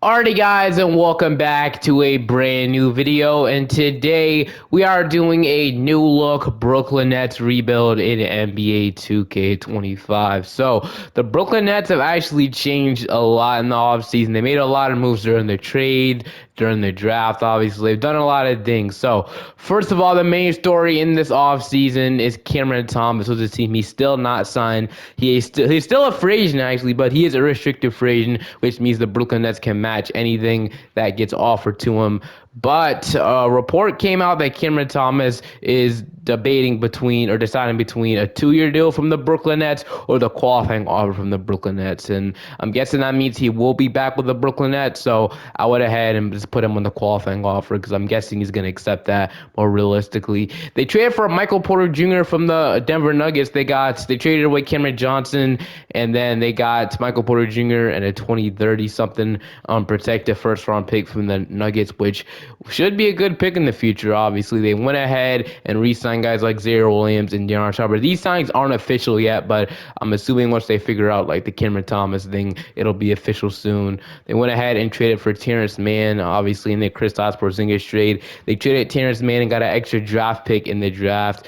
Alrighty guys, and welcome back to a brand new video, and today we are doing a new look Brooklyn Nets rebuild in NBA 2K25. So the Brooklyn Nets have actually changed a lot in the offseason. They made a lot of moves during the trade, during the draft, obviously. They've done a lot of things. So first of all, the main story in this offseason is Cameron Thomas with the team. He's still not signed. He's still a free agent actually, but he is a restricted free agent, which means the Brooklyn Nets can match anything that gets offered to him. But a report came out that Cameron Thomas is debating between or deciding between a 2-year deal from the Brooklyn Nets or the qualifying offer from the Brooklyn Nets. And I'm guessing that means he will be back with the Brooklyn Nets. So I went ahead and just put him on the qualifying offer because I'm guessing he's going to accept that more realistically. They traded for Michael Porter Jr. from the Denver Nuggets. They traded away Cameron Johnson, and then they got Michael Porter Jr. and a 2030 something protected first round pick from the Nuggets, which should be a good pick in the future. Obviously, they went ahead and re-signed guys like Zaire Williams and Darren Sharper. These signings aren't official yet, but I'm assuming once they figure out like the Cameron Thomas thing, it'll be official soon. They went ahead and traded for Terrence Mann, obviously in the Kristaps Porzingis trade. They traded Terrence Mann and got an extra draft pick in the draft.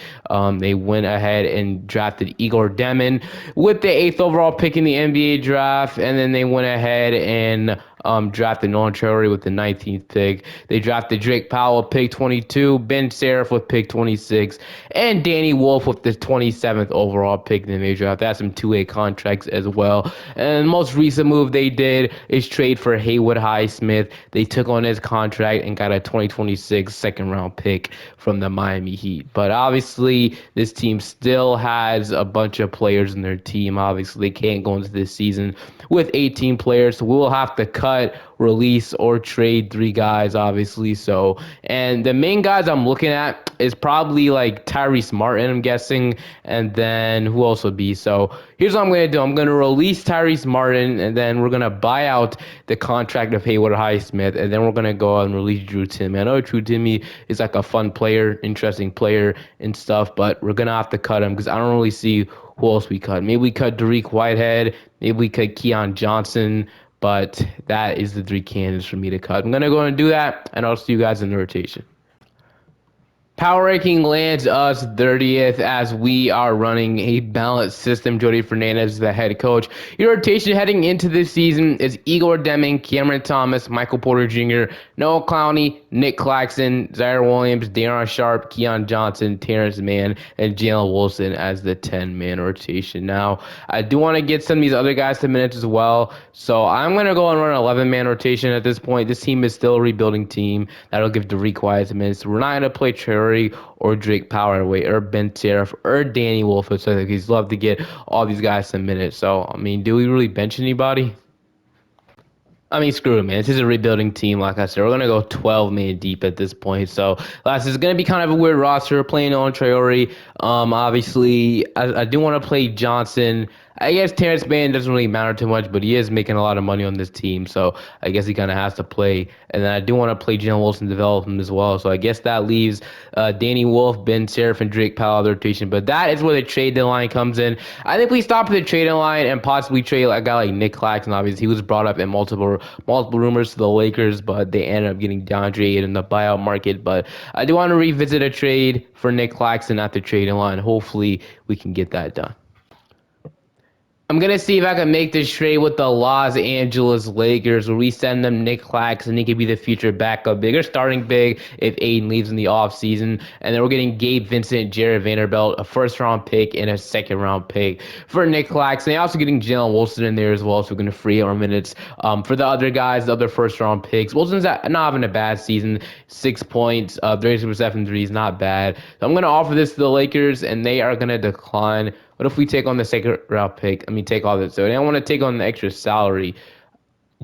They went ahead and drafted Igor Demon with the 8th overall pick in the NBA draft, and then they went ahead and drafted Nolan Traore with the 19th pick. They drafted Drake Powell, pick 22, Ben Seraph with pick 26, and Danny Wolf with the 27th overall pick in the major draft. That's some two-way contracts as well. And the most recent move they did is trade for Haywood Highsmith. They took on his contract and got a 2026 second-round pick from the Miami Heat. But obviously, this team still has a bunch of players in their team. Obviously, they can't go into this season with 18 players, so we'll have to cut, release, or trade 3 guys, obviously. So, and the main guys I'm looking at is probably like Tyrese Martin, I'm guessing, and then who else would be? So here's what I'm going to do. I'm going to release Tyrese Martin, and then we're going to buy out the contract of Haywood Highsmith, and then we're going to go out and release Drew Timme. I know Drew Timme is like a fun player, interesting player and stuff, but we're going to have to cut him because I don't really see who else we cut. Maybe we cut Dariq Whitehead. Maybe we cut Keon Johnson. But that is the 3 candidates for me to cut. I'm going to go and do that, and I'll see you guys in the rotation. Power ranking lands us 30th as we are running a balanced system. Jody Fernandez is the head coach. Your rotation heading into this season is Igor Deming, Cameron Thomas, Michael Porter Jr., Noah Clowney, Nick Claxton, Zaire Williams, Darren Sharp, Keon Johnson, Terrence Mann, and Jalen Wilson as the 10-man rotation. Now, I do want to get some of these other guys to minutes as well, so I'm going to go and run an 11-man rotation at this point. This team is still a rebuilding team. That'll give Dariq White minutes. We're not going to play Traore or Drake Powell away, or Ben Seraph, or Danny Wolf. So he's love to get all these guys some minutes. So, I mean, do we really bench anybody? I mean, screw it, man. This is a rebuilding team. Like I said, we're going to go 12 man deep at this point. So, last is going to be kind of a weird roster. Playing on Traore. Obviously, I do want to play Johnson. I guess Terrence Mann doesn't really matter too much, but he is making a lot of money on this team, so I guess he kind of has to play. And then I do want to play Jalen Wilson, develop him as well. So I guess that leaves Danny Wolf, Ben Seraph, and Drake Powell the rotation. But that is where the trade deadline comes in. I think we stop at the trade deadline and possibly trade a guy like Nick Claxton. Obviously, he was brought up in multiple rumors to the Lakers, but they ended up getting DeAndre in the buyout market. But I do want to revisit a trade for Nick Claxton at the trade deadline. Hopefully, we can get that done. I'm going to see if I can make this trade with the Los Angeles Lakers where we send them Nick Claxton. He could be the future backup big or starting big if Aiden leaves in the offseason. And then we're getting Gabe Vincent, Jared Vanderbilt, a first-round pick, and a second-round pick for Nick Claxton. Also getting Jalen Wilson in there as well, so we're going to free our minutes. For the other guys, the other first-round picks, Wilson's not having a bad season. 6 points, 36% from threes, not bad. So I'm going to offer this to the Lakers, and they are going to decline. What if we take on the second round pick? Take all this. So I don't want to take on the extra salary.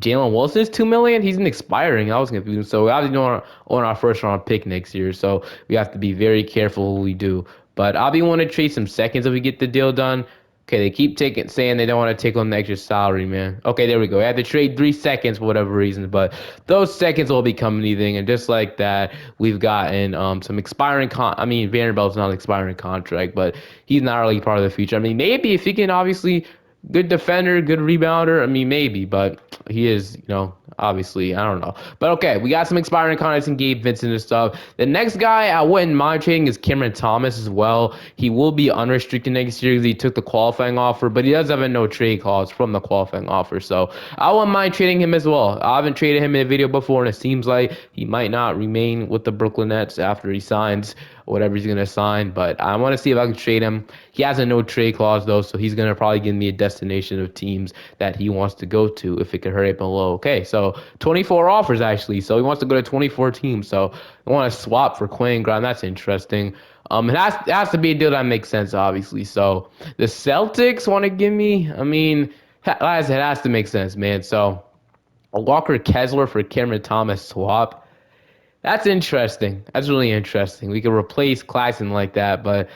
Jalen Wilson is $2 million. He's an expiring. I was confused. So we obviously don't own our first round pick next year. So we have to be very careful who we do. But I'll be wanting to trade some seconds if we get the deal done. Okay, they keep saying they don't want to take on the extra salary, man. Okay, there we go. I had to trade 3 seconds for whatever reason, but those seconds will become anything. And just like that, we've gotten some expiring Vanderbilt's not an expiring contract, but he's not really part of the future. I mean, maybe if he can obviously good defender, good rebounder. I mean, maybe, but he is, obviously, I don't know. But okay, we got some expiring contracts and Gabe Vincent and stuff. The next guy I wouldn't mind trading is Cameron Thomas as well. He will be unrestricted next year because he took the qualifying offer, but he does have a no trade clause from the qualifying offer. So I wouldn't mind trading him as well. I haven't traded him in a video before, and it seems like he might not remain with the Brooklyn Nets after he signs whatever he's gonna sign. But I want to see if I can trade him. He has a no trade clause though, so he's gonna probably give me a destination of teams that he wants to go to if it could hurry up below. Okay, so 24 offers actually. So he wants to go to 24 teams. So I want to swap for Quinn Grimes. That's interesting. It has to be a deal that makes sense, obviously. So the Celtics want to give me. I mean, like I said, it has to make sense, man. So a Walker Kessler for Cameron Thomas swap. That's interesting. That's really interesting. We could replace Claxton like that, but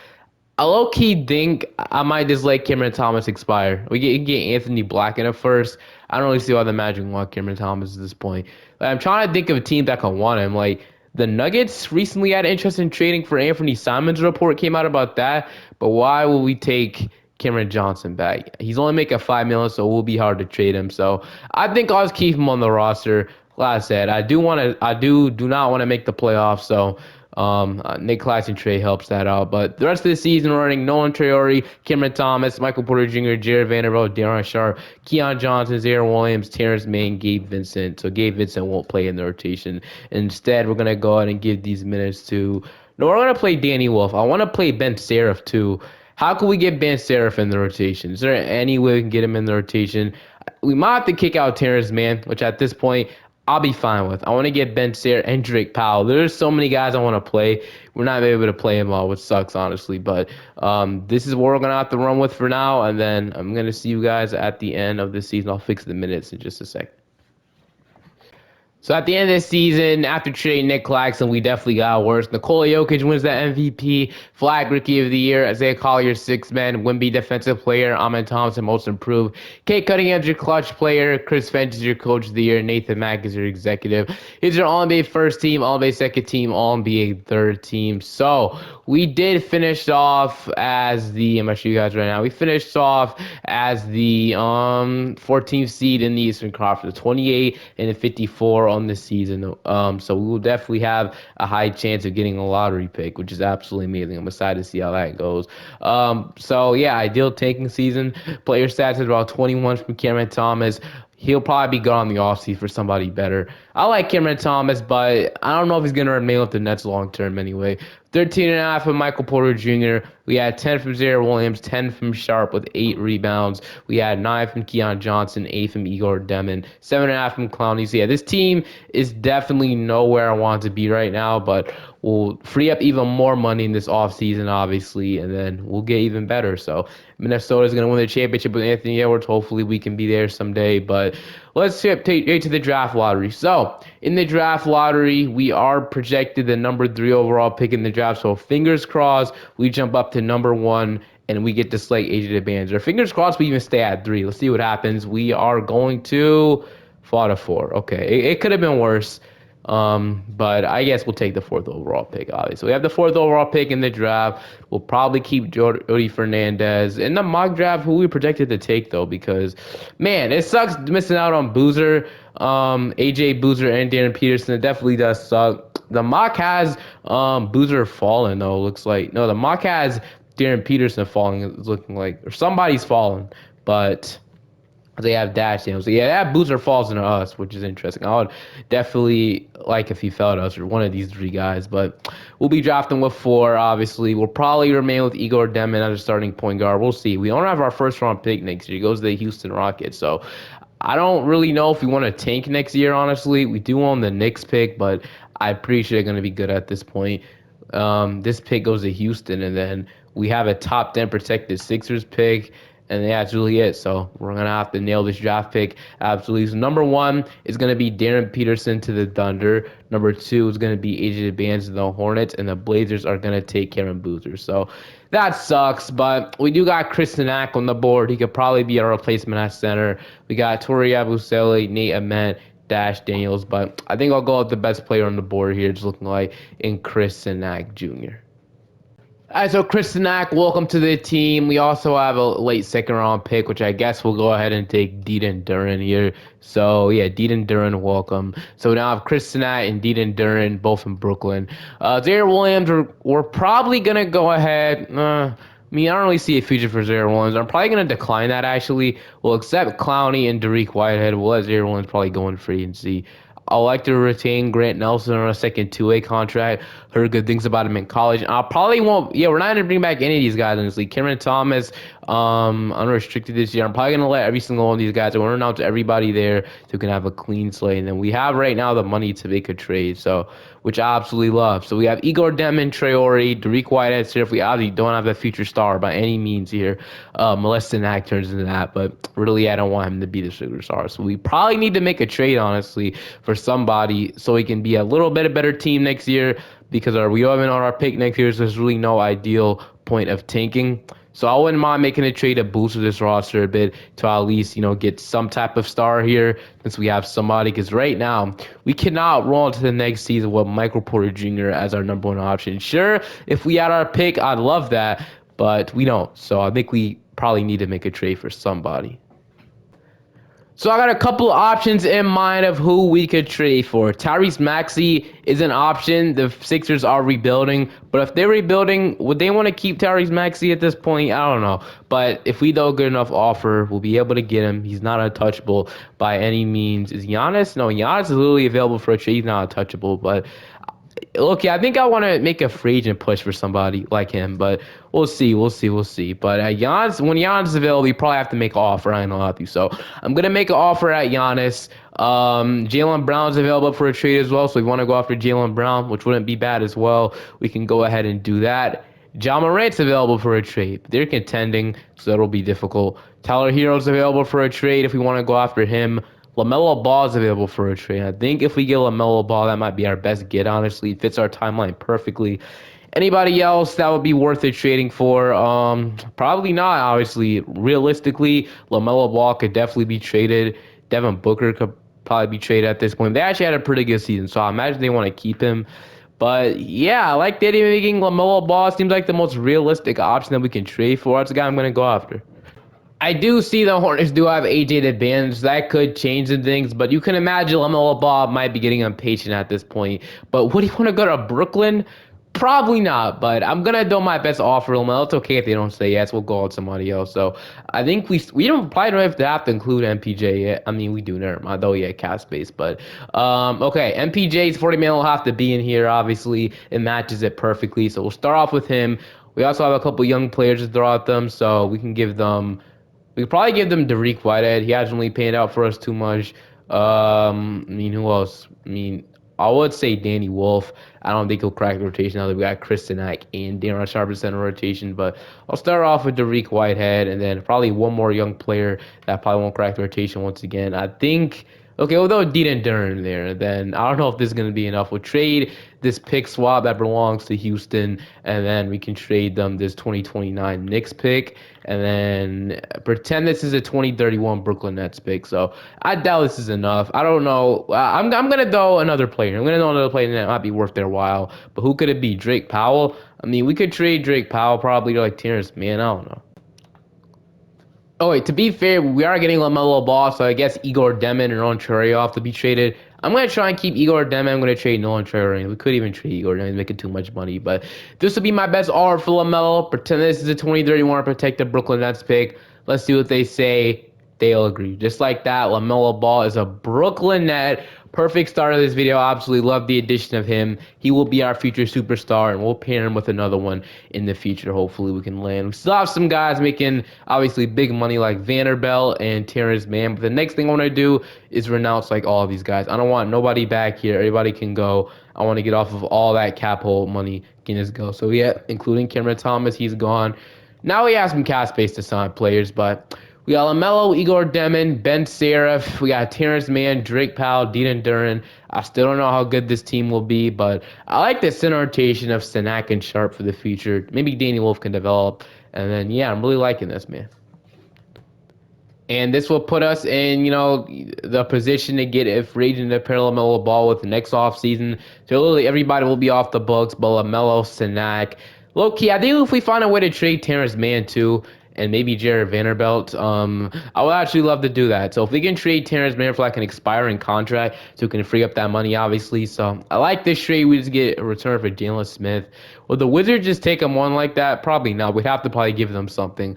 I low key think I might just let Cameron Thomas expire. We get Anthony Black in it first. I don't really see why the Magic want Cameron Thomas at this point. Like, I'm trying to think of a team that can want him. Like the Nuggets recently had interest in trading for Anthony Simons. Report came out about that, but why will we take Cameron Johnson back? He's only making $5 million, so it will be hard to trade him. So I think I'll just keep him on the roster. Like I said, I do not want to make the playoffs. So Nick Claxton trade helps that out. But the rest of the season, we're running Nolan Traore, Cameron Thomas, Michael Porter Jr., Jared Vanderbilt, Darren Sharp, Keon Johnson, Zaire Williams, Terrence Mann, Gabe Vincent. So Gabe Vincent won't play in the rotation. Instead, we're gonna go ahead and give these minutes to. No, we're gonna play Danny Wolf. I want to play Ben Seraph too. How can we get Ben Seraph in the rotation? Is there any way we can get him in the rotation? We might have to kick out Terrence Mann, which at this point I'll be fine with. I want to get Ben Sayre and Drake Powell. There's so many guys I want to play. We're not able to play them all, which sucks, honestly. But this is what we're going to have to run with for now. And then I'm going to see you guys at the end of the season. I'll fix the minutes in just a second. So at the end of the season, after trading Nick Claxton, we definitely got worse. Nikola Jokic wins the MVP, Flag Rookie of the Year, Isaiah Collier Sixth Man, Wemby Defensive Player, Amen Thompson Most Improved, Kate Cunningham your Clutch Player, Chris Finch is your Coach of the Year, Nathan Mack is your Executive. He's your All-NBA First Team, All-NBA Second Team, All-NBA Third Team. So we did finish off as the, I'm going to show you guys right now, we finished off as the 14th seed in the Eastern Conference, 28 and 54 on the season. So we will definitely have a high chance of getting a lottery pick, which is absolutely amazing. I'm excited to see how that goes. So yeah, ideal tanking season. Player stats is about 21 from Cameron Thomas. He'll probably be gone in the offseason for somebody better. I like Cameron Thomas, but I don't know if he's going to remain with the Nets long term anyway. 13.5 from Michael Porter Jr. We had 10 from Zaire Williams, 10 from Sharp with 8 rebounds. We had 9 from Keon Johnson, 8 from Igor Demon, 7.5 from Clowney. So yeah, this team is definitely nowhere I want to be right now, but we'll free up even more money in this offseason, obviously, and then we'll get even better. So Minnesota's going to win the championship with Anthony Edwards. Hopefully we can be there someday, but let's take to the draft lottery. So in the draft lottery, we are projected the number 3 overall pick in the draft. So fingers crossed, we jump up to number 1 and we get to select AJ DeBands. Or fingers crossed, we even stay at 3. Let's see what happens. We are going to fall to 4. Okay, it could have been worse. But I guess we'll take the 4th overall pick, obviously. We have the 4th overall pick in the draft. We'll probably keep Jody Fernandez. In the mock draft, who we projected to take, though, because, man, it sucks missing out on Boozer, AJ Boozer, and Darren Peterson. It definitely does suck. The mock has Boozer fallen, though, looks like. No, the mock has Darren Peterson falling, it's looking like. Or somebody's fallen, but they have dash dams. So yeah, that booster falls into us, which is interesting. I would definitely like if he fell to us or one of these 3 guys, but we'll be drafting with 4, obviously. We'll probably remain with Igor Demon as a starting point guard. We'll see. We don't have our first round pick next year. He goes to the Houston Rockets. So I don't really know if we want to tank next year, honestly. We do own the Knicks pick, but I'm pretty sure they're going to be good at this point. This pick goes to Houston, and then we have a top 10 protected Sixers pick. And yeah, that's really it. So we're going to have to nail this draft pick. Absolutely. So number 1 is going to be Darren Peterson to the Thunder. Number 2 is going to be AJ Barnes to the Hornets. And the Blazers are going to take Karen Boozer. So that sucks. But we do got Chris Nack on the board. He could probably be our replacement at center. We got Tori Abusele, Nate Ament, Dash Daniels. But I think I'll go with the best player on the board here. It's looking like in Chris Nack Jr. All right, so Chris Nack, welcome to the team. We also have a late second round pick, which I guess we'll go ahead and take Deaton Duran here. So yeah, Deaton Duran, welcome. So now I have Chris Nack and Deaton Duran, both in Brooklyn. Zaire Williams, we're probably gonna go ahead. I don't really see a future for Zaire Williams. I'm probably gonna decline that actually. We'll accept Clowney and Dariq Whitehead. We'll let Zaire Williams probably go in free and see. I'd like to retain Grant Nelson on a second two-way contract. Heard good things about him in college. I probably won't. Yeah, we're not gonna bring back any of these guys in this league. Cameron Thomas, unrestricted this year. I'm probably gonna let every single one of these guys. I'm gonna announce everybody there so we can have a clean slate. And then we have right now the money to make a trade. So, which I absolutely love. So we have Igor Demon, Traore, Dariq Whitehead. If we obviously don't have a future star by any means here, Molestin Act turns into that. But really, I don't want him to be the superstar. So we probably need to make a trade, honestly, for somebody so he can be a little bit a better team next year because we haven't on our pick next year, so there's really no ideal point of tanking. So I wouldn't mind making a trade to boost this roster a bit to at least, get some type of star here since we have somebody. Because right now, we cannot roll into the next season with Michael Porter Jr. as our number one option. Sure, if we had our pick, I'd love that, but we don't. So I think we probably need to make a trade for somebody. So I got a couple of options in mind of who we could trade for. Tyrese Maxey is an option. The Sixers are rebuilding, but if they're rebuilding, would they want to keep Tyrese Maxey at this point? I don't know. But if we do a good enough offer, we'll be able to get him. He's not untouchable by any means. Is Giannis? No, Giannis is literally available for a trade. He's not untouchable, but look, yeah, I think I want to make a free agent push for somebody like him, but we'll see. But Giannis, when Giannis is available, you probably have to make an offer. I ain't gonna help you, so I'm gonna make an offer at Giannis. Jaylen Brown's available for a trade as well, so we want to go after Jaylen Brown, which wouldn't be bad as well. We can go ahead and do that. John Morant's available for a trade. They're contending, so that'll be difficult. Tyler Hero's available for a trade if we want to go after him. LaMelo Ball is available for a trade. I think if we get LaMelo Ball, that might be our best get, honestly. It fits our timeline perfectly. Anybody else that would be worth it trading for? Probably not, obviously. Realistically, LaMelo Ball could definitely be traded. Devin Booker could probably be traded at this point. They actually had a pretty good season, so I imagine they want to keep him. But yeah, I like that making LaMelo Ball seems like the most realistic option that we can trade for. That's the guy I'm going to go after. I do see the Hornets do have AJ advantage. That could change some things, but you can imagine LaMelo Ball might be getting impatient at this point. But would he want to go to Brooklyn? Probably not, but I'm gonna do my best to offer LaMelo. It's okay if they don't say yes. We'll go with somebody else. So I think we don't probably don't have to include MPJ yet. I mean, we do, never mind. Though, yeah, cap space. But okay, MPJ's 40 million will have to be in here. Obviously, it matches it perfectly. So we'll start off with him. We also have a couple young players to throw at them, so we can give them. We could probably give them Dariq Whitehead. He hasn't really panned out for us too much. Who else? I would say Danny Wolf. I don't think he'll crack the rotation now that we got Chris Nack and Darren Sharp in rotation. But I'll start off with Dariq Whitehead and then probably one more young player that probably won't crack the rotation once again. I think. Okay, we'll throw Deaton Duran there. Then I don't know if this is going to be enough. We'll trade this pick swap that belongs to Houston, and then we can trade them this 2029 Knicks pick, and then pretend this is a 2031 Brooklyn Nets pick. So I doubt this is enough. I don't know. I'm gonna throw another player. I'm gonna throw another player that might be worth their while. But who could it be? Drake Powell. I mean, we could trade Drake Powell probably to like Terrence Mann. I don't know. Oh wait, to be fair, we are getting LaMelo Ball, so I guess Igor Demon and Nolan Traore off to be traded. I'm gonna try and keep Igor Demon. I'm gonna trade Nolan Traore. We could even trade Igor Demon, making too much money. But this will be my best offer for LaMelo. Pretend this is a 2031 protected Brooklyn Nets pick. Let's see what they say. They'll agree. Just like that, LaMelo Ball is a Brooklyn Net. Perfect start of this video. I absolutely love the addition of him. He will be our future superstar, and we'll pair him with another one in the future. Hopefully, we can land. We still have some guys making obviously big money like Vanderbilt and Terrence Mann. But the next thing I want to do is renounce like all of these guys. I don't want nobody back here. Everybody can go. I want to get off of all that cap hole money. Can just go. So yeah, including Cameron Thomas, he's gone. Now we have some cap space to sign players, but we got LaMelo, Igor Demon, Ben Seraph. We got Terrence Mann, Drake Powell, Deaton Duran. I still don't know how good this team will be, but I like the center rotation of Sanak and Sharp for the future. Maybe Danny Wolf can develop. And then, yeah, I'm really liking this, man. And this will put us in, the position to get a free agent to pair LaMelo Ball with the next offseason. So literally everybody will be off the books, but LaMelo, Sanak, Low key, I think if we find a way to trade Terrence Mann too, and maybe Jared Vanderbilt, I would actually love to do that. So if we can trade Terrence Mann for like an expiring contract, so we can free up that money, obviously. So I like this trade. We just get a return for Jalen Smith. Will the Wizards just take him on like that? Probably not. We'd have to probably give them something.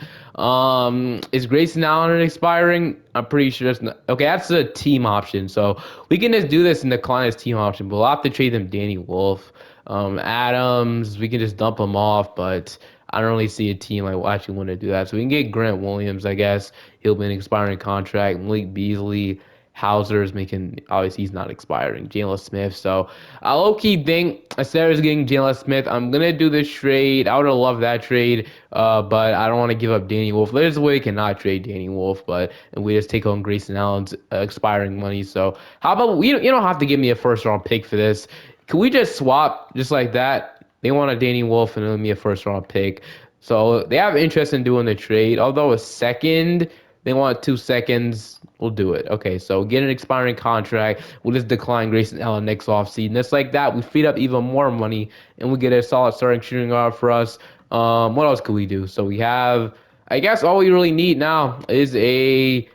Is Grayson Allen expiring? I'm pretty sure it's not. Okay, that's a team option. So we can just do this and decline his team option, but we'll have to trade them Danny Wolf. Adams, we can just dump him off, but I don't really see a team like actually want to do that. So we can get Grant Williams, I guess. He'll be an expiring contract. Malik Beasley, Hauser's making obviously he's not expiring. Jalen Smith. So I low key think instead of getting Jalen Smith, I'm gonna do this trade. I would have loved that trade, but I don't want to give up Danny Wolf. There's a way we cannot trade Danny Wolf, but and we just take on Grayson Allen's expiring money. So how about we? You don't have to give me a first round pick for this. Can we just swap just like that? They want a Danny Wolf and give me a first round pick. So they have interest in doing the trade. Although a second, they want 2 seconds. We'll do it. Okay, so get an expiring contract. We'll just decline Grayson Allen next offseason. Just like that, we feed up even more money and we get a solid starting shooting guard for us. What else could we do? So we have, I guess, all we really need now is a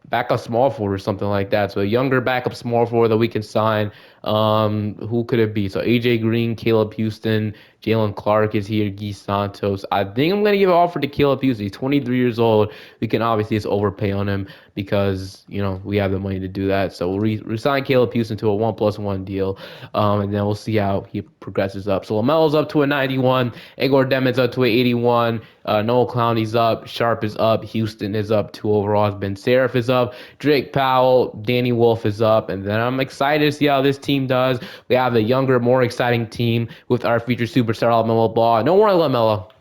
backup small forward or something like that. So a younger backup small forward that we can sign. Who could it be? So AJ Green, Caleb Houston, Jalen Clark is here, Guy Santos. I think I'm gonna give an offer to Caleb Houston. He's 23 years old. We can obviously just overpay on him because we have the money to do that. So we'll resign Caleb Houston to a 1+1 deal, and then we'll see how he progresses up. So Lamelo's up to a 91, Igor Demon's up to a 81, Noel Clowney's up, Sharp is up, Houston is up 2 overalls, Ben Seraph is up, Drake Powell, Danny Wolf is up, and then I'm excited to see how this team does. We have a younger, more exciting team with our future superstar LaMelo Ball. No more LaMelo.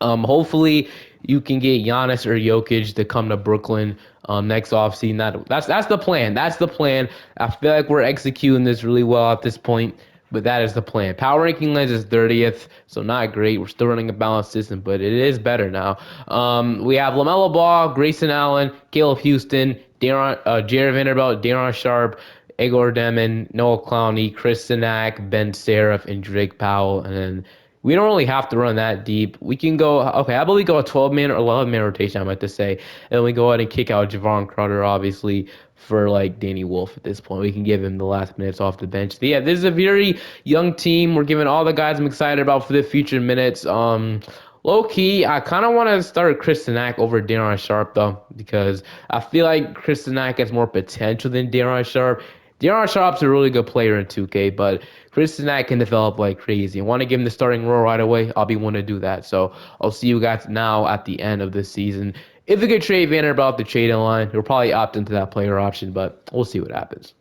Hopefully you can get Giannis or Jokic to come to Brooklyn next offseason. That's the plan. That's the plan. I feel like we're executing this really well at this point, but that is the plan. Power ranking lens is 30th, so not great. We're still running a balanced system, but it is better now. We have LaMelo Ball, Grayson Allen, Caleb Houston, Jared Vanderbilt, Daron Sharp, Igor Demon, Noah Clowney, Chris Sinak, Ben Seraph, and Drake Powell. And then we don't really have to run that deep. We can go, okay, how about we go a 12-man or 11-man rotation, I meant to say. And we go ahead and kick out Javon Carter, obviously, for like Danny Wolf at this point. We can give him the last minutes off the bench. But yeah, this is a very young team. We're giving all the guys I'm excited about for the future minutes. Low key, I kind of want to start Chris Sinak over Daron Sharp though, because I feel like Chris Sinak has more potential than Daron Sharp. Daron Sharp's a really good player in 2K, but Chris Sinak can develop like crazy. I want to give him the starting role right away. I'll be one to do that. So I'll see you guys now at the end of this season. If we could trade Vanderbilt the trading line, we'll probably opt into that player option, but we'll see what happens.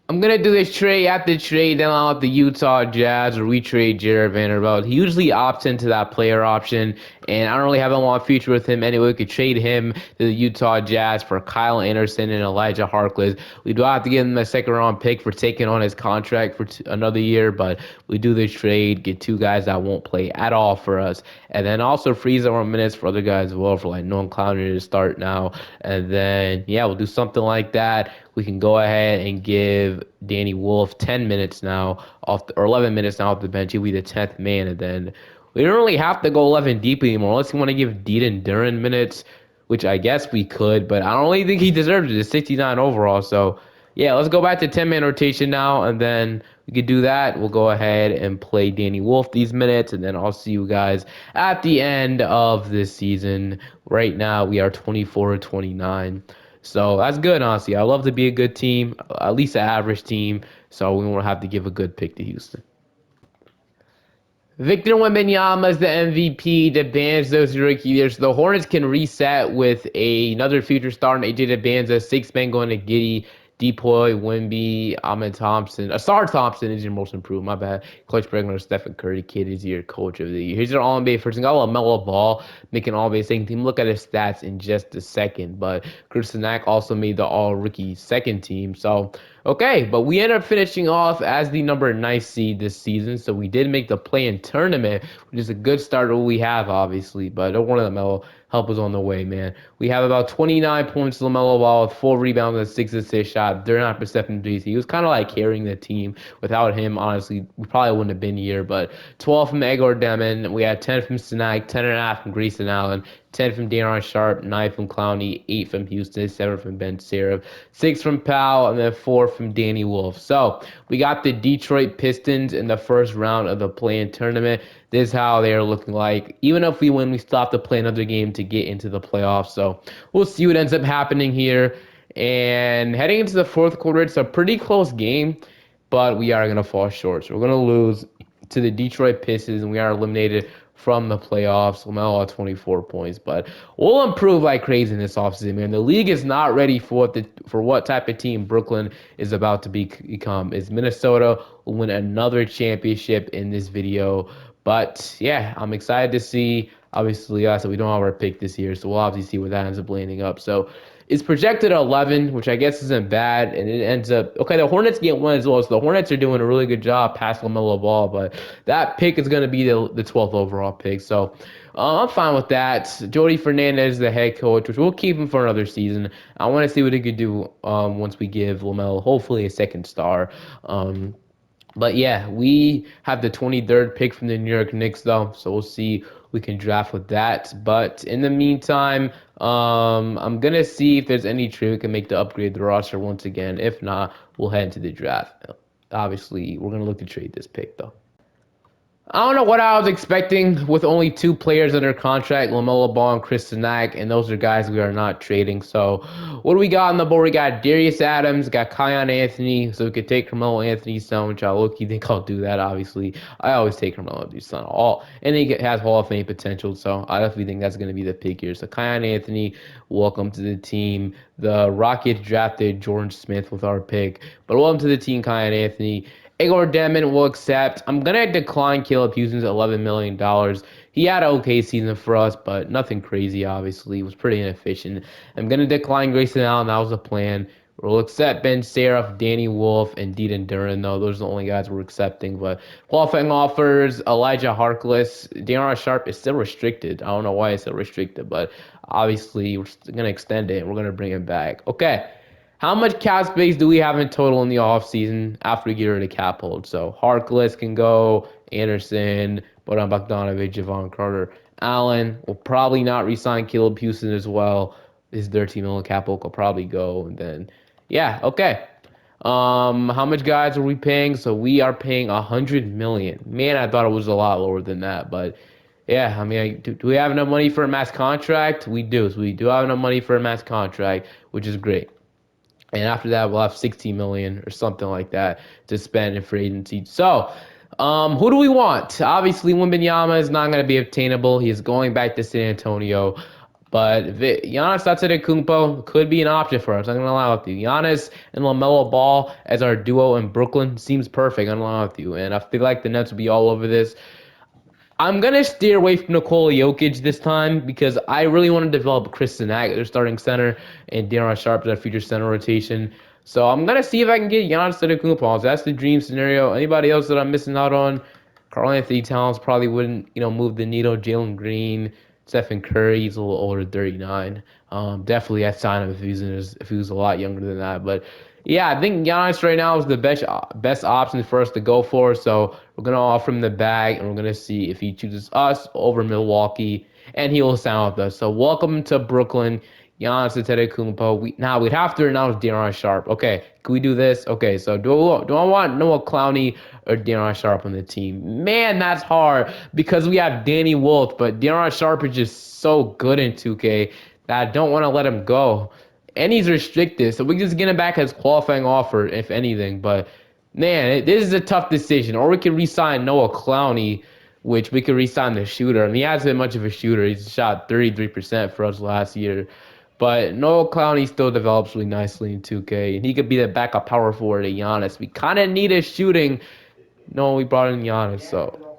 I'm gonna do this trade after trade then I'll let the Utah Jazz retrade Jared Vanderbilt. He usually opts into that player option, and I don't really have a long future with him anyway. We could trade him to the Utah Jazz for Kyle Anderson and Elijah Harkless. We do have to give him a second round pick for taking on his contract for another year, but we do this trade, get 2 guys that won't play at all for us, and then also freeze our minutes for other guys as well for like Nolan Clowner to start now, and then yeah, we'll do something like that. We can go ahead and give Danny Wolf 10 minutes now or 11 minutes now off the bench. He'll be the 10th man, and then we don't really have to go 11 deep anymore unless you want to give Deaton Duran minutes, which I guess we could, but I don't really think he deserves it. It's 69 overall, so yeah, let's go back to 10-man rotation now, and then we could do that. We'll go ahead and play Danny Wolf these minutes, and then I'll see you guys at the end of this season. Right now, we are 24-29. So that's good, honestly. I love to be a good team, at least an average team, so we won't have to give a good pick to Houston. Victor Wembanyama is the MVP. Debanza's rookie. The Hornets can reset with another future star in AJ Debanza. 6 men going to Giddy, Depoy, Wemby, Ahmed Thompson. Asar Thompson is your most improved. My bad. Clutch Bregler, Stephen Curry. Kid is your coach of the year. Here's your All-NBA first. Got LaMelo Ball making All-NBA second team. Look at his stats in just a second. But Chris Sinak also made the All-Rookie second team. So Okay, but we ended up finishing off as the number 9 seed this season, so we did make the play-in tournament, which is a good start to what we have, obviously. But don't worry, LaMelo, help us on the way, man. We have about 29 points, LaMelo Ball, with 4 rebounds and 6 assist shot, 39% from threes. He was kind of like carrying the team. Without him, honestly, we probably wouldn't have been here. But 12 from Egor Demon, we had 10 from Snag, 10.5 from Grayson Allen, 10 from Daron Sharp, 9 from Clowney, 8 from Houston, 7 from Ben Seraph, 6 from Powell, and then 4 from Danny Wolf. So we got the Detroit Pistons in the first round of the play-in tournament. This is how they are looking like. Even if we win, we still have to play another game to get into the playoffs. So we'll see what ends up happening here. And heading into the fourth quarter, it's a pretty close game, but we are going to fall short. So we're going to lose to the Detroit Pistons, and we are eliminated from the playoffs. LaMelo at 24 points, but we'll improve like crazy in this offseason, man. The league is not ready for what type of team Brooklyn is about to become. Is Minnesota will win another championship in this video. But yeah, I'm excited to see. Obviously, so we don't have our pick this year, so we'll obviously see where that ends up landing up. So it's projected 11, which I guess isn't bad, and it ends up okay. The Hornets get one as well, so the Hornets are doing a really good job past LaMelo Ball, but that pick is going to be the 12th overall pick. So I'm fine with that. Jody Fernandez is the head coach, which we'll keep him for another season. I want to see what he could do once we give LaMelo hopefully a second star. But yeah, we have the 23rd pick from the New York Knicks, though, so we'll see we can draft with that. But in the meantime, I'm gonna see if there's any trade we can make to upgrade the roster once again. If not, we'll head into the draft. Obviously, we're gonna look to trade this pick, though. I don't know what I was expecting with only two players under contract, LaMelo Ball and Chris Nack, and those are guys we are not trading. So, what do we got on the board? We got Darius Adams, got Kion Anthony, so we could take Carmelo Anthony's son, which I low-key think I'll do that, obviously. I always take Carmelo Anthony's son. And he has Hall of Fame potential, so I definitely think that's going to be the pick here. So, Kion Anthony, welcome to the team. The Rockets drafted Jordan Smith with our pick, but welcome to the team, Kion Anthony. Igor Demon will accept. I'm gonna decline Caleb Houston's $11 million. He had an okay season for us, but nothing crazy. Obviously, he was pretty inefficient. I'm gonna decline Grayson Allen. That was the plan. We'll accept Ben Seraph, Danny Wolf, and Deedon Duran, though. Those are the only guys we're accepting. But qualifying offers, Elijah Harkless, De'Aaron Sharp is still restricted. I don't know why it's still restricted, but obviously we're going to extend it and we're going to bring it back. Okay. How much cap space do we have in total in the offseason after we get rid of cap hold? So Harkless can go, Anderson, Bodan Bogdanovic, Javon Carter. Allen will probably not resign Caleb Houston as well. His 13 million cap hold will probably go. And then, yeah, okay. How much guys are we paying? So we are paying 100 million. Man, I thought it was a lot lower than that, but yeah, I mean, do we have enough money for a mass contract? We do. So we do have enough money for a mass contract, which is great. And after that, we'll have 16 million or something like that to spend in free agency. So, who do we want? Obviously, Wembanyama is not going to be obtainable. He is going back to San Antonio. But Giannis Antetokounmpo could be an option for us. I'm going to lie with you. Giannis and LaMelo Ball as our duo in Brooklyn seems perfect. I'm going to lie with you. And I feel like the Nets will be all over this. I'm gonna steer away from Nikola Jokic this time because I really want to develop Chris Nack as their starting center and Daron Sharp as our future center rotation. So I'm gonna see if I can get Giannis Antetokounmpo. That's the dream scenario. Anybody else that I'm missing out on? Karl Anthony Towns probably wouldn't, move the needle. Jalen Green, Stephen Curry, he's a little older, 39. Definitely I'd sign him if he was a lot younger than that. But yeah, I think Giannis right now is the best option for us to go for. So we're gonna offer him the bag, and we're gonna see if he chooses us over Milwaukee, and he will sign with us. So welcome to Brooklyn, Giannis Antetokounmpo. We'd have to announce Daron Sharp. Okay, can we do this? Okay, so do I want Noah Clowney or Daron Sharp on the team? Man, that's hard because we have Danny Wolf, but Daron Sharp is just so good in 2K that I don't want to let him go. And he's restricted, so we can just get him back as qualifying offer, if anything. But man, this is a tough decision. Or we could re-sign Noah Clowney, which we could re-sign the shooter. I mean, he hasn't been much of a shooter. He's shot 33% for us last year. But Noah Clowney still develops really nicely in 2K, and he could be the backup power forward to Giannis. We kind of need a shooting. No, we brought in Giannis, so.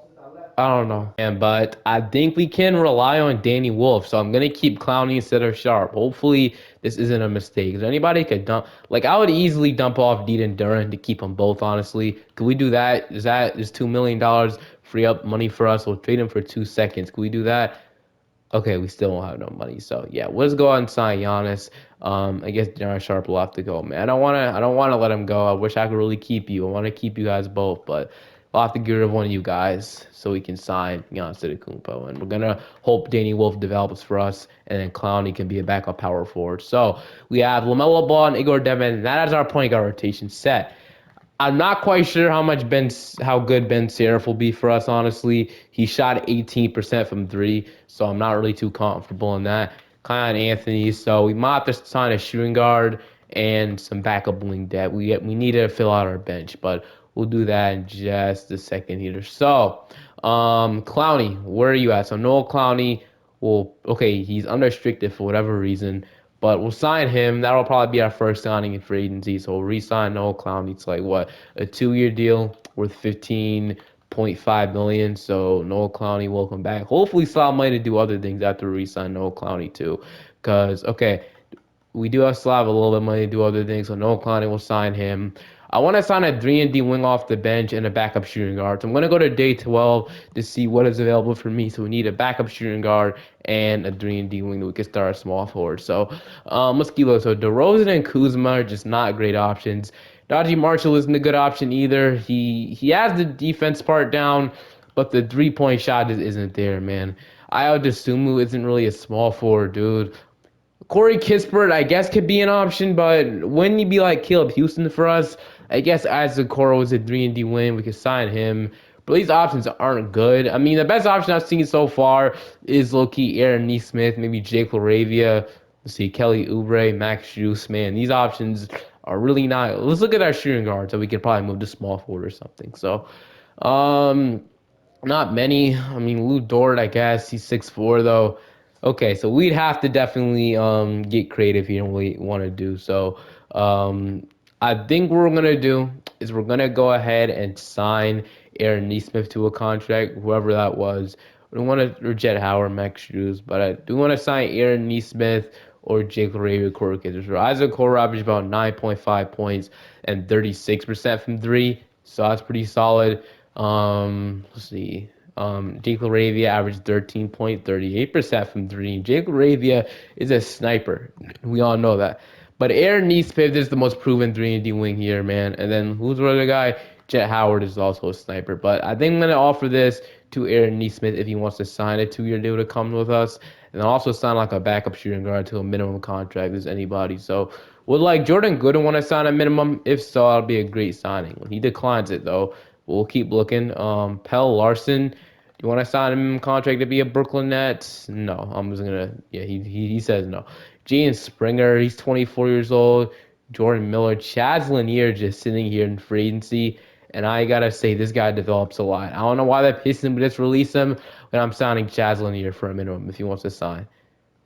I don't know. And but I think we can rely on Danny Wolf. So I'm gonna keep Clowney instead of Sharp. Hopefully this isn't a mistake. If anybody could dump, like I would easily dump off Deed and Duran to keep them both. Honestly, could we do that? Is $2 million free up money for us? We'll trade him for 2 seconds. Could we do that? Okay, we still don't have no money. So yeah, let's go out and sign Giannis. I guess Darren Sharp will have to go, man. I don't wanna let him go. I wish I could really keep you. I want to keep you guys both, but I'll have to get rid of one of you guys so we can sign Giannis Antetokounmpo. And we're gonna hope Danny Wolf develops for us, and then Clowney can be a backup power forward. So we have LaMelo Ball and Igor Devin. That is our point guard rotation set. I'm not quite sure how good Ben Seraph will be for us. Honestly, he shot 18% from three, so I'm not really too comfortable in that. Kyle Anthony, so we might have to sign a shooting guard and some backup wing depth. We need to fill out our bench, but we'll do that in just a second here. So, Clowney, where are you at? So Noah Clowney, well, okay, he's unrestricted for whatever reason. But we'll sign him. That'll probably be our first signing in free agency. So we'll re-sign Noah Clowney. It's like what, a 2-year deal worth 15.5 million. So Noah Clowney, welcome back. Hopefully, still have money to do other things after we re-sign Noah Clowney too. Because we do have still have a little bit of money to do other things. So Noah Clowney will sign him. I want to sign a 3-and-D wing off the bench and a backup shooting guard. So I'm going to go to day 12 to see what is available for me. So we need a backup shooting guard and a 3-and-D wing that we can start a small forward. So let's keep looking. So DeRozan and Kuzma are just not great options. Dodgy Marshall isn't a good option either. He has the defense part down, but the 3-point shot just isn't there, man. Ayo Dosunmu isn't really a small forward, dude. Corey Kispert, I guess, could be an option, but wouldn't he be like Caleb Houston for us? I guess Isaac Coro was a 3-and-D win. We could sign him. But these options aren't good. I mean, the best option I've seen so far is low-key Aaron Neesmith, maybe Jake LaRavia. Let's see, Kelly Oubre, Max Juice. Man, these options are really not. Let's look at our shooting guard so we could probably move to small forward or something. So, um, not many. I mean, Lou Dort, I guess he's 6'4" though. Okay, so we'd have to definitely get creative here and what we want to do. So I think what we're gonna do is we're gonna go ahead and sign Aaron Neesmith to a contract, whoever that was. We don't want to reject Howard Max Shoes, but I do want to sign Aaron Neesmith or Jake LaRavia, Corey Kispert. Isaac Coro averaged about 9.5 points and 36% from three, so that's pretty solid. Let's see. Jake LaRavia averaged 13.38% from three. Jake LaRavia is a sniper. We all know that. But Aaron Neesmith is the most proven 3-and-D wing here, man. And then who's the other guy? Jet Howard is also a sniper. But I think I'm going to offer this to Aaron Neesmith if he wants to sign a 2-year deal to come with us. And then also sign like a backup shooting guard to a minimum contract as anybody. So would like Jordan Gooden want to sign a minimum? If so, that'll be a great signing. When he declines it though, we'll keep looking. Pell Larson, do you want to sign him contract to be a Brooklyn Nets? No, I'm just gonna. Yeah, he says no. Jaden Springer, he's 24 years old. Jordan Miller, Chaz Lanier just sitting here in free agency. And I gotta say, this guy develops a lot. I don't know why that Pistons just release him, but I'm signing Chaz Lanier for a minimum if he wants to sign.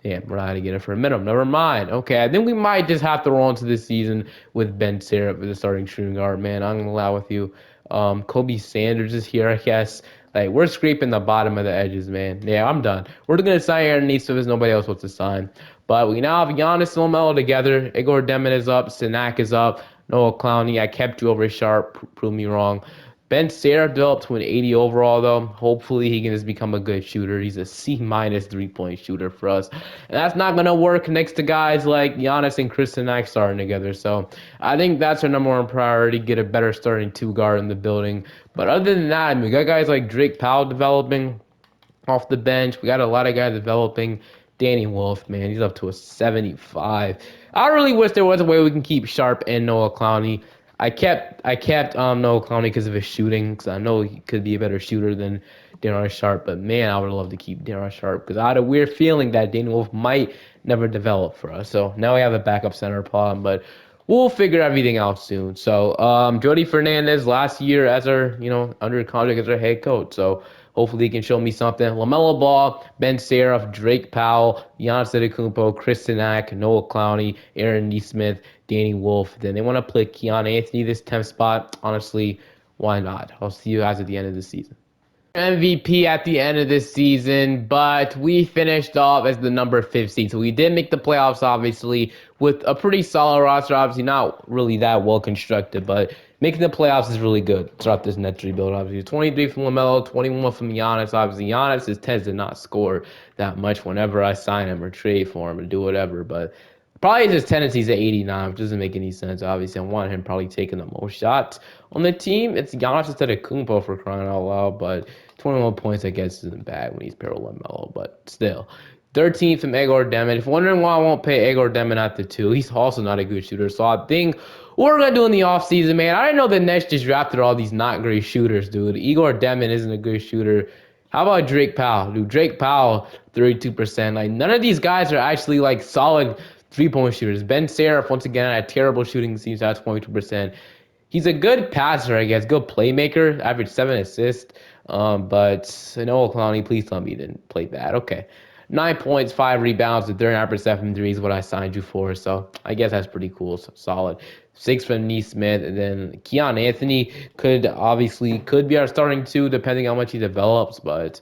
Yeah, we're not going to get it for a minimum. Never mind. Okay, I think we might just have to roll into this season with Ben Seraph as a starting shooting guard, man. I'm going to allow with you. Kobe Sanders is here, I guess. Like, we're scraping the bottom of the edges, man. Yeah, I'm done. We're going to sign Aaron Neesmith because nobody else wants to sign. But we now have Giannis and LaMelo together. Igor Demin is up. Sinak is up. Noah Clowney, I kept you over Sharp. Prove me wrong. Ben Seraph developed to an 80 overall, though. Hopefully, he can just become a good shooter. He's a C-minus 3-point shooter for us. And that's not going to work next to guys like Giannis and Chris Sinak starting together. So I think that's our number one priority, get a better starting two guard in the building. But other than that, I mean, we got guys like Drake Powell developing off the bench. We got a lot of guys developing. Danny Wolf, man, he's up to a 75. I really wish there was a way we can keep Sharp and Noah Clowney. I kept Noah Clowney because of his shooting, because I know he could be a better shooter than Darren Sharp. But man, I would love to keep Darren Sharp because I had a weird feeling that Danny Wolf might never develop for us. So now we have a backup center problem, but we'll figure everything out soon. So Jody Fernandez last year as our under contract as our head coach. So hopefully he can show me something. LaMelo Ball, Ben Seraph, Drake Powell, Giannis Antetokounmpo, Chris Sinak, Noah Clowney, Aaron Neesmith, Danny Wolf. Then they want to play Keon Anthony this 10th spot. Honestly, why not? I'll see you guys at the end of the season. MVP at the end of this season, but we finished off as the number 15. So we did make the playoffs, obviously, with a pretty solid roster. Obviously, not really that well constructed, but making the playoffs is really good throughout this Nets rebuild. Obviously, 23 from LaMelo, 21 from Giannis. Obviously, Giannis tends to not score that much whenever I sign him or trade for him or do whatever, but probably his tendencies at 89, which doesn't make any sense. Obviously, I want him probably taking the most shots on the team. It's Giannis instead of Kumpo for crying out loud, but 21 points, I guess, isn't bad when he's paired with LaMelo, but still. 13th from Igor Demin. If you're wondering why I won't pay Igor Demin at the 2, he's also not a good shooter. So I think what we're going to do in the offseason, man, I didn't know the Nets just drafted all these not great shooters, dude. Igor Demin isn't a good shooter. How about Drake Powell? Dude, Drake Powell, 32%. Like, none of these guys are actually, like, solid three-point shooters. Ben Seraph, once again, had terrible shooting, seems at 22%. He's a good passer, I guess, good playmaker, average 7 assists. But Noah Clowney, please tell me he didn't play bad. Okay. 9 points, 5 rebounds, and 39% from three is what I signed you for. So I guess that's pretty cool. So solid. 6 from Neesmith, and then Keon Anthony could be our starting 2, depending on how much he develops, but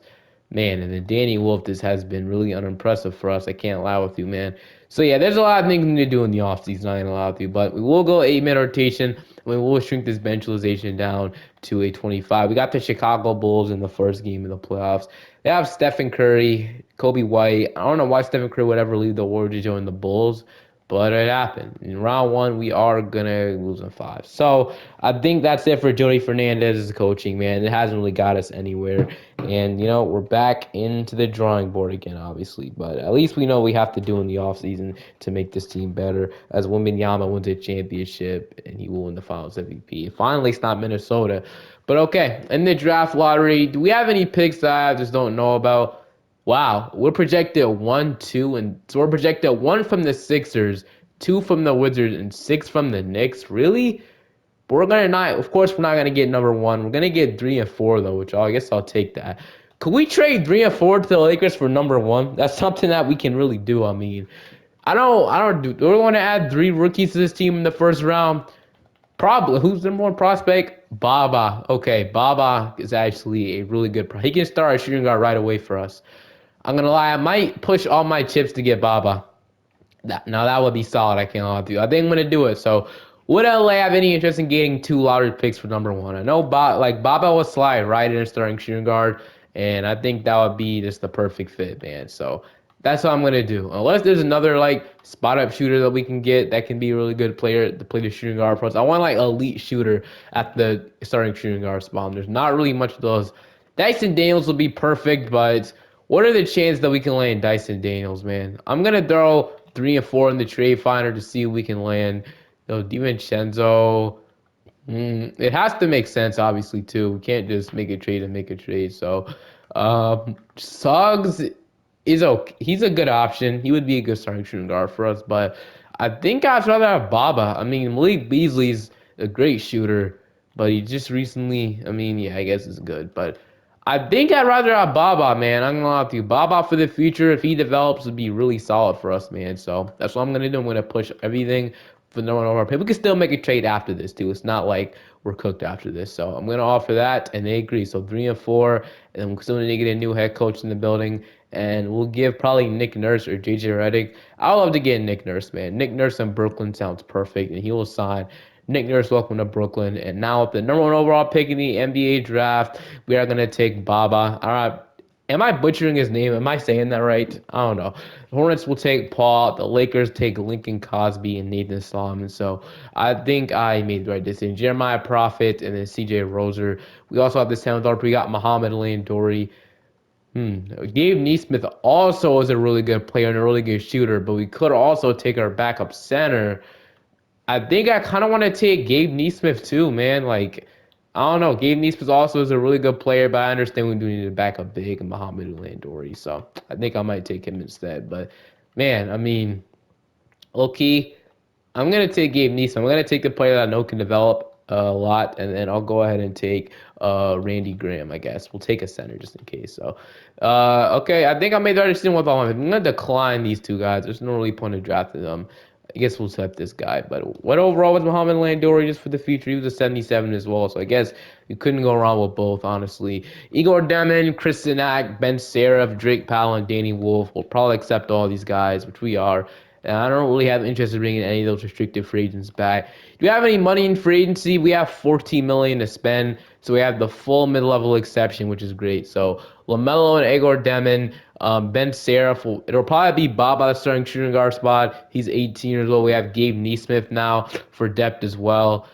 man, and then Danny Wolf, this has been really unimpressive for us. I can't lie with you, man. So yeah, there's a lot of things we need to do in the offseason, not gonna lie with you, but we will go 8-man rotation. We will shrink this bench utilization down to a 25. We got the Chicago Bulls in the first game of the playoffs. They have Stephen Curry, Kobe White. I don't know why Stephen Curry would ever leave the Warriors to join the Bulls, but it happened. In round 1, we are gonna lose in 5. So I think that's it for Jody Fernandez's coaching, man. It hasn't really got us anywhere. And, we're back into the drawing board again, obviously. But at least we know we have to do in the offseason to make this team better. As Wembanyama wins a championship, and he will win the Finals MVP. Finally, it's not Minnesota. But okay, in the draft lottery, do we have any picks that I just don't know about? Wow, we're projected 1, 2, and so we're projected 1 from the Sixers, 2 from the Wizards, and 6 from the Knicks. Really? But we're gonna not, of course, we're not gonna get number 1. We're gonna get 3 and 4 though, which I guess I'll take that. Could we trade 3 and 4 to the Lakers for number 1? That's something that we can really do. I mean, I don't do. Do we want to add 3 rookies to this team in the first round? Probably. Who's the number 1 prospect? Baba. Okay, Baba is actually a really good. He can start a shooting guard right away for us. I'm gonna lie, I might push all my chips to get Baba. Now that would be solid. I can't lie with you. I think I'm gonna do it. So, would LA have any interest in getting 2 lottery picks for number 1? I know Baba will slide right in starting shooting guard, and I think that would be just the perfect fit, man. So that's what I'm gonna do. Unless there's another like spot up shooter that we can get that can be a really good player to play the shooting guard for us. I want like elite shooter at the starting shooting guard spot. There's not really much of those. Dyson Daniels will be perfect, but what are the chances that we can land Dyson Daniels, man? I'm gonna throw 3 and 4 in the trade finder to see if we can land. DiVincenzo. It has to make sense, obviously, too. We can't just make a trade and make a trade. So, Suggs is okay. He's a good option. He would be a good starting shooting guard for us. But I think I'd rather have Baba. I mean, Malik Beasley's a great shooter, but he just recently, I mean, yeah, I guess it's good. But I think I'd rather have Baba, man. I'm gonna lie with you. Baba for the future, if he develops, would be really solid for us, man. So that's what I'm gonna do. I'm gonna push everything for no one over our pay. We can still make a trade after this too. It's not like we're cooked after this. So I'm gonna offer that, and they agree. So 3 and 4, and we're still need to get a new head coach in the building. And we'll give probably Nick Nurse or JJ Redick. I would love to get Nick Nurse, man. Nick Nurse in Brooklyn sounds perfect, and he will sign. Nick Nurse, welcome to Brooklyn. And now with the number 1 overall pick in the NBA draft, we are going to take Baba. All right. Am I butchering his name? Am I saying that right? I don't know. The Hornets will take Paul. The Lakers take Lincoln Cosby and Nathan Solomon. So I think I made the right decision. Jeremiah Prophet and then CJ Roser. We also have the 7th overall. We got Muhammad Landori. Gabe Neesmith also is a really good player and a really good shooter, but we could also take our backup center. I think I kind of want to take Gabe Neesmith too, man. Like, I don't know. Gabe Neesmith also is a really good player, but I understand we do need to back up big and Muhammad Landori. So I think I might take him instead. But man, I mean, low key, I'm gonna take Gabe Neesmith. I'm gonna take the player that I know can develop a lot, and then I'll go ahead and take Randy Graham. I guess we'll take a center just in case. So, okay, I think I made the right decision with all of them. I'm gonna decline these 2 guys. There's no really point in drafting them. I guess we'll set this guy. But what overall was Muhammad Landori just for the future? He was a 77 as well. So I guess you couldn't go wrong with both, honestly. Igor Demon, Chris Sinak, Ben Seraph, Drake Powell, and Danny Wolf will probably accept all these guys, which we are. And I don't really have interest in bringing any of those restricted free agents back. Do you have any money in free agency? We have 14 million to spend, so we have the full mid-level exception, which is great. So LaMelo and Igor Demon, Ben Seraph, it'll probably be Bob out of starting shooting guard spot. He's 18 years old. We have Gabe Neesmith now for depth as well.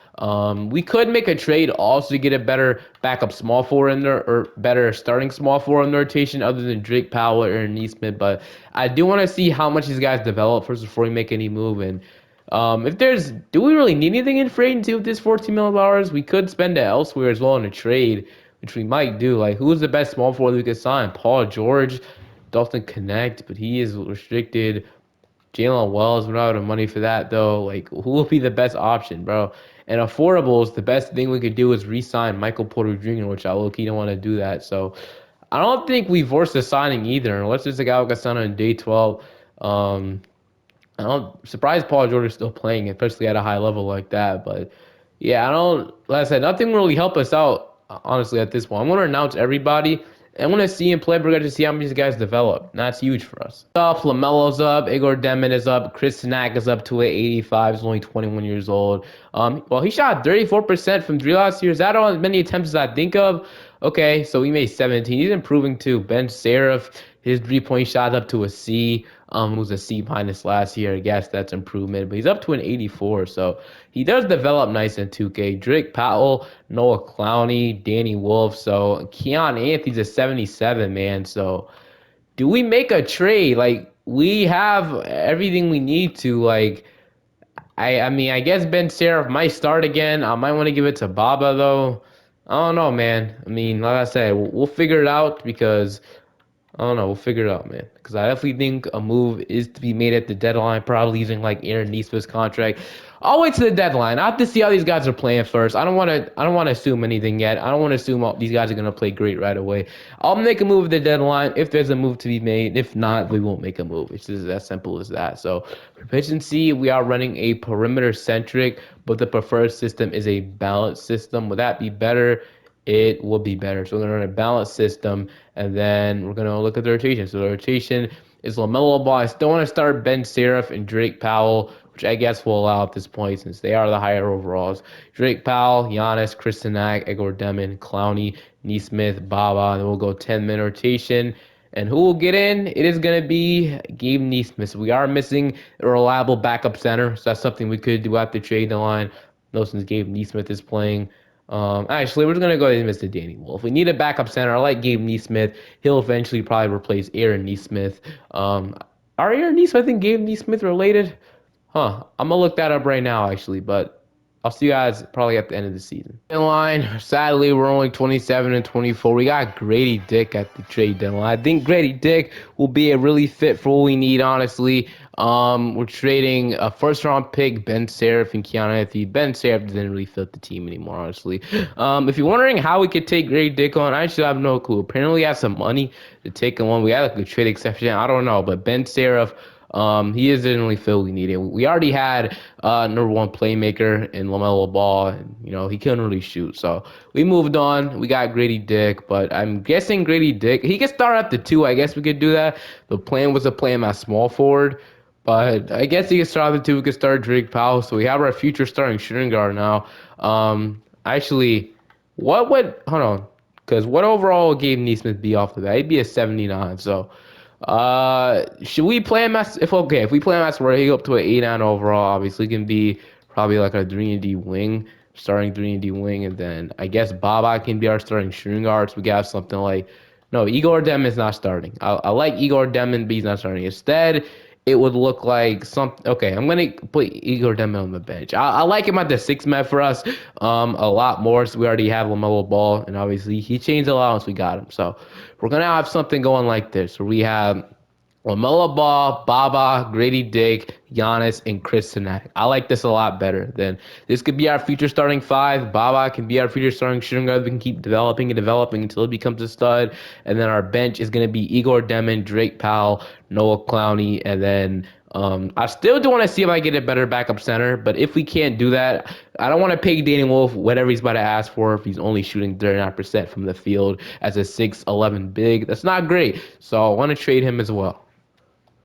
We could make a trade also to get a better backup small forward in there, or better starting small forward in the rotation other than Drake Powell or Neesmith. But I do want to see how much these guys develop first before we make any move. And if there's, do we really need anything in free agency with this $14 million? We could spend it elsewhere as well in a trade, which we might do. Like, who's the best small forward we could sign? Paul George, Dalton Connect, but he is restricted. Jalen Wells, we're not out of money for that though. Like, who will be the best option, bro? And affordables, the best thing we could do is re-sign Michael Porter Jr., which I low-key don't want to do that. So I don't think we forced the signing either, unless there's a guy who got signed on day 12. Um, I don't surprised Paul George is still playing, especially at a high level like that. But yeah, I don't. Like I said, nothing really help us out honestly at this point. I'm gonna announce everybody. I want to see him play. We're going to see how many these guys develop. And that's huge for us. Up, Lamelo's up. Igor Demon is up. Chris Snack is up to an 85. He's only 21 years old. Well, he shot 34% from three last year. Is that on as many attempts as I think of? Okay, so he made 17. He's improving too. Ben Seraph, his 3-point shot up to a C. It was a C minus last year. I guess that's improvement, but he's up to an 84. So he does develop nice in 2K. Drake Powell, Noah Clowney, Danny Wolf. So Keon Anthony's a 77, man. So do we make a trade? Like, we have everything we need to. Like, I mean, I guess Ben Seraph might start again. I might want to give it to Baba though. I don't know, man. I mean, like I said, we'll figure it out because I don't know. We'll figure it out, man. Because I definitely think a move is to be made at the deadline, probably using like Aaron Nesmith's contract. I'll wait to the deadline. I have to see how these guys are playing first. I don't want to. I don't want to assume anything yet. I don't want to assume these guys are gonna play great right away. I'll make a move at the deadline if there's a move to be made. If not, we won't make a move. It's just as simple as that. So for efficiency, we are running a perimeter centric, but the preferred system is a balanced system. Would that be better? It will be better. So we're gonna run a balanced system, and then we're gonna look at the rotation. So the rotation is LaMelo Ball. I still want to start Ben Seraph and Drake Powell, which I guess will allow at this point since they are the higher overalls. Drake Powell, Giannis, Kristanak, Igor Demon, Clowney, Neesmith, Baba, and then we'll go 10-minute rotation. And who will get in? It is going to be Gabe Neesmith. So we are missing a reliable backup center, so that's something we could do at the trade line. No, since Gabe Neesmith is playing. Actually, we're just gonna go ahead and miss the Danny Wolf. We need a backup center. I like Gabe Neesmith. He'll eventually probably replace Aaron Neesmith. Are Aaron Neesmith and Gabe Neesmith related? Huh. I'm gonna look that up right now, actually. But I'll see you guys probably at the end of the season. In line, sadly, we're only 27 and 24. We got Grady Dick at the trade deadline. I think Grady Dick will be a really fit for what we need, honestly. We're trading a first-round pick, Ben Seraph and Keanu Anthony. Ben Seraph didn't really fit the team anymore, honestly. If you're wondering how we could take Grady Dick on, I actually have no clue. Apparently, he has some money to take him on. We had like a trade exception. I don't know, but Ben Seraph. He didn't really feel we needed. We already had number one playmaker in LaMelo Ball, and he couldn't really shoot. So we moved on. We got Grady Dick, but I'm guessing Grady Dick he could start at the two. I guess we could do that. The plan was to play him as small forward, but I guess he could start at the two. We could start Drake Powell. So we have our future starting shooting guard now. Actually, what would hold on? Because what overall would Gabe Neesmith be off the bat? He'd be a 79. So. Should we play him as if we play him as where he go up to an 89 overall? Obviously, can be probably like a 3-and-D wing, starting 3-and-D wing, and then I guess Baba can be our starting shooting guard. So we got something like no Igor Demon is not starting. I like Igor Demon, but he's not starting. Instead, it would look like something. Okay, I'm gonna put Igor Demon on the bench. I like him at the 6 man for us a lot more. So we already have LaMelo Ball, and obviously he changed a lot once we got him. So we're gonna have something going like this. Where we have LaMelo Ball, Baba, Grady Dick, Giannis, and Chris Sinak. I like this a lot better. Then this could be our future starting five. Baba can be our future starting shooting guard. We can keep developing and developing until it becomes a stud. And then our bench is going to be Igor Demon, Drake Powell, Noah Clowney, and then I still do want to see if I get a better backup center, but if we can't do that, I don't want to pay Danny Wolf whatever he's about to ask for if he's only shooting 39% from the field as a 6'11 big. That's not great. So I want to trade him as well.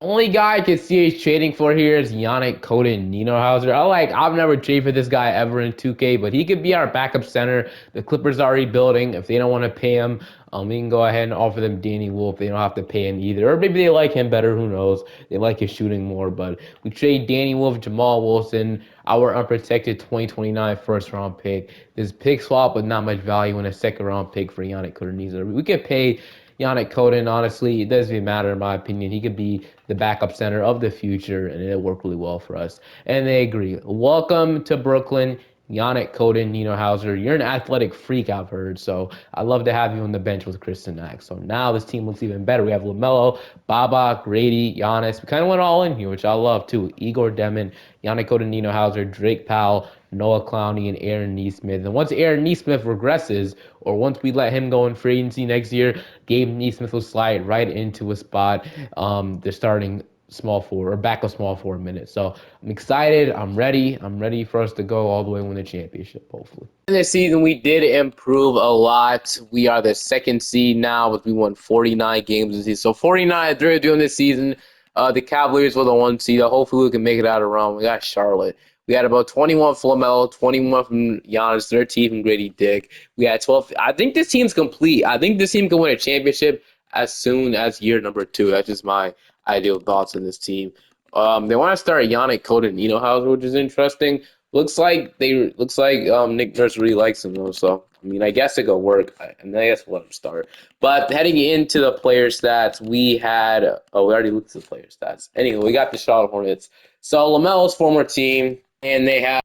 Only guy I can see he's trading for here is Yannick Coden Nienohauser. I've never traded for this guy ever in 2K, but he could be our backup center. The Clippers are rebuilding. If they don't want to pay him, we can go ahead and offer them Danny Wolf. They don't have to pay him either. Or maybe they like him better. Who knows? They like his shooting more. But we trade Danny Wolf, Jamal Wilson, our unprotected 2029 first round pick. This pick swap with not much value in a second round pick for Yannick Coden Nienohauser. We could pay Yannick Coden, honestly, it doesn't even matter in my opinion. He could be the backup center of the future, and it'll work really well for us. And they agree. Welcome to Brooklyn, Yannick Coden, Hauser. You're an athletic freak, I've heard. So I'd love to have you on the bench with Kristen Nack. So now this team looks even better. We have LaMelo, Baba, Grady, Giannis. We kind of went all in here, which I love too. Igor Demon, Yannick Coden, Hauser, Drake Powell, Noah Clowney, and Aaron Neesmith. And once Aaron Neesmith regresses, or once we let him go in free agency next year, Gabe Neesmith will slide right into a spot. They're starting small forward or backup small forward minutes. So I'm excited. I'm ready. I'm ready for us to go all the way and win the championship, hopefully. In this season, we did improve a lot. We are the second seed now, but we won 49 games this season. So 49 they're doing this season. The Cavaliers were the one seed. Hopefully, we can make it out of round. We got Charlotte. We had about 21 from LaMelo, 21 from Giannis, 13 from Grady Dick. We had 12. I think this team's complete. I think this team can win a championship as soon as year number 2. That's just my ideal thoughts on this team. They want to start Yannick Coden Nienohauser, which is interesting. Looks like Nick Nurse really likes him though. So I mean, I guess it could work, and I guess we'll let him start. But heading into the player stats, we had we already looked at the player stats. Anyway, we got the Charlotte Hornets. So LaMelo's former team, and they have